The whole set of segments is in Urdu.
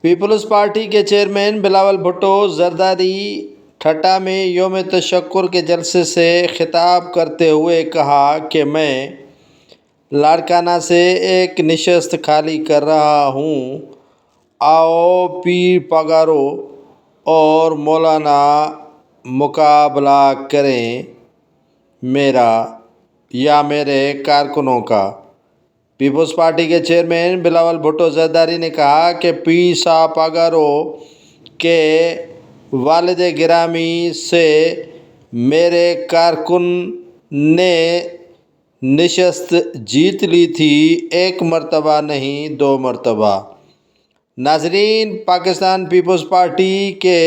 پیپلز پارٹی کے چیئرمین بلاول بھٹو زرداری ٹھٹہ میں یوم تشکر کے جلسے سے خطاب کرتے ہوئے کہا کہ میں لاڑکانہ سے ایک نشست خالی کر رہا ہوں، آؤ پیر پگارو اور مولانا مقابلہ کریں میرا یا میرے کارکنوں کا۔ پیپلز پارٹی کے چیئرمین بلاول بھٹو زرداری نے کہا کہ پیر صاحب پگارو کے والد گرامی سے میرے کارکن نے نشست جیت لی تھی، ایک مرتبہ نہیں 2 مرتبہ۔ ناظرین، پاکستان پیپلز پارٹی کے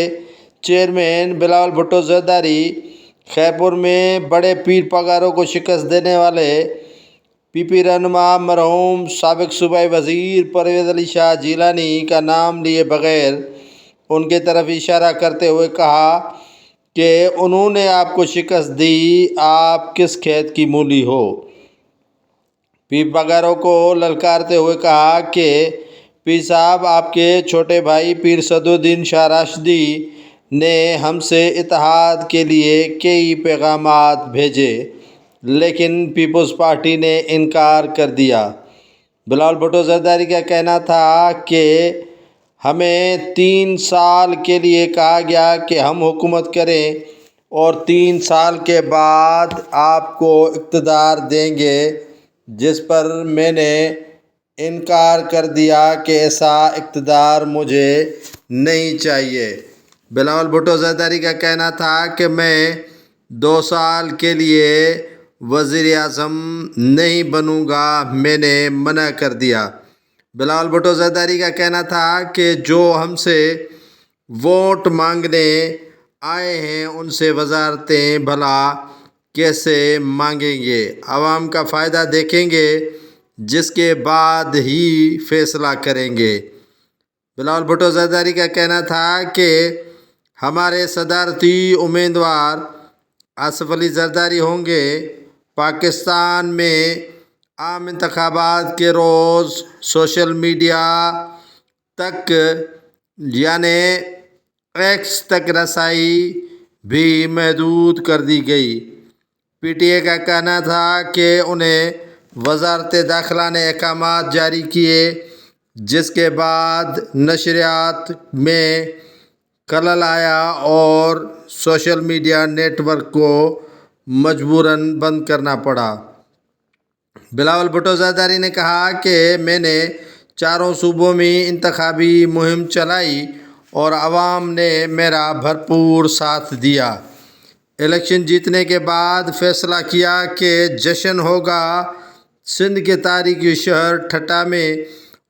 چیئرمین بلاول بھٹو زرداری خیرپور میں بڑے پیر پگاروں کو شکست دینے والے پی پی رہنما مرحوم سابق صوبائی وزیر پرویز علی شاہ جیلانی کا نام لیے بغیر ان کی طرف اشارہ کرتے ہوئے کہا کہ انہوں نے آپ کو شکست دی، آپ کس کھیت کی مولی ہو۔ پیر پگاروں کو للکارتے ہوئے کہا کہ پیر صاحب، آپ کے چھوٹے بھائی پیر صدرالدین شاہ راشدی نے ہم سے اتحاد کے لیے کئی پیغامات بھیجے، لیکن پیپلز پارٹی نے انکار کر دیا۔ بلاول بھٹو زرداری کا کہنا تھا کہ ہمیں 3 سال کے لیے کہا گیا کہ ہم حکومت کریں اور 3 سال کے بعد آپ کو اقتدار دیں گے، جس پر میں نے انکار کر دیا کہ ایسا اقتدار مجھے نہیں چاہیے۔ بلاول بھٹو زرداری کا کہنا تھا کہ میں 2 سال کے لیے وزیر اعظم نہیں بنوں گا، میں نے منع کر دیا۔ بلاول بھٹو زرداری کا کہنا تھا کہ جو ہم سے ووٹ مانگنے آئے ہیں ان سے وزارتیں بھلا کیسے مانگیں گے، عوام کا فائدہ دیکھیں گے، جس کے بعد ہی فیصلہ کریں گے۔ بلاول بھٹو زرداری کا کہنا تھا کہ ہمارے صدارتی امیدوار آصف علی زرداری ہوں گے۔ پاکستان میں عام انتخابات کے روز سوشل میڈیا تک یعنی ایکس تک رسائی بھی محدود کر دی گئی۔ پی ٹی اے کا کہنا تھا کہ انہیں وزارت داخلہ نے احکامات جاری کیے، جس کے بعد نشریات میں خلل آیا اور سوشل میڈیا نیٹ ورک کو مجبوراً بند کرنا پڑا۔ بلاول بھٹو زرداری نے کہا کہ میں نے 4 صوبوں میں انتخابی مہم چلائی اور عوام نے میرا بھرپور ساتھ دیا۔ الیکشن جیتنے کے بعد فیصلہ کیا کہ جشن ہوگا سندھ کے تاریخی شہر ٹھٹہ میں،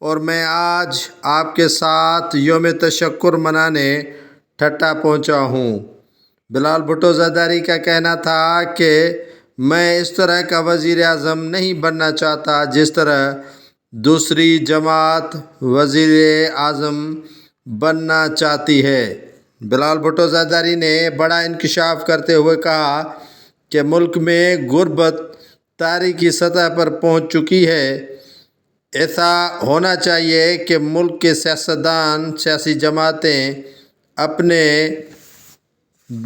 اور میں آج آپ کے ساتھ یوم تشکر منانے ٹھٹہ پہنچا ہوں۔ بلاول بھٹو زرداری کا کہنا تھا کہ میں اس طرح کا وزیر اعظم نہیں بننا چاہتا جس طرح دوسری جماعت وزیر اعظم بننا چاہتی ہے۔ بلاول بھٹو زرداری نے بڑا انکشاف کرتے ہوئے کہا کہ ملک میں غربت تاریخی سطح پر پہنچ چکی ہے۔ ایسا ہونا چاہیے کہ ملک کے سیاستدان، سیاسی جماعتیں اپنے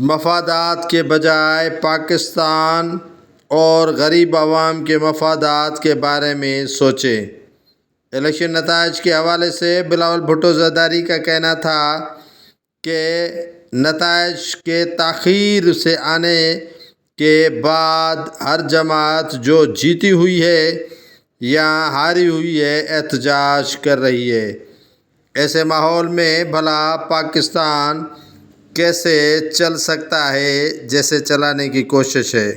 مفادات کے بجائے پاکستان اور غریب عوام کے مفادات کے بارے میں سوچیں۔ الیکشن نتائج کے حوالے سے بلاول بھٹو زرداری کا کہنا تھا کہ نتائج کے تاخیر سے آنے کے بعد ہر جماعت جو جیتی ہوئی ہے یا ہاری ہوئی ہے احتجاج کر رہی ہے۔ ایسے ماحول میں بھلا پاکستان کیسے چل سکتا ہے جیسے چلانے کی کوشش ہے۔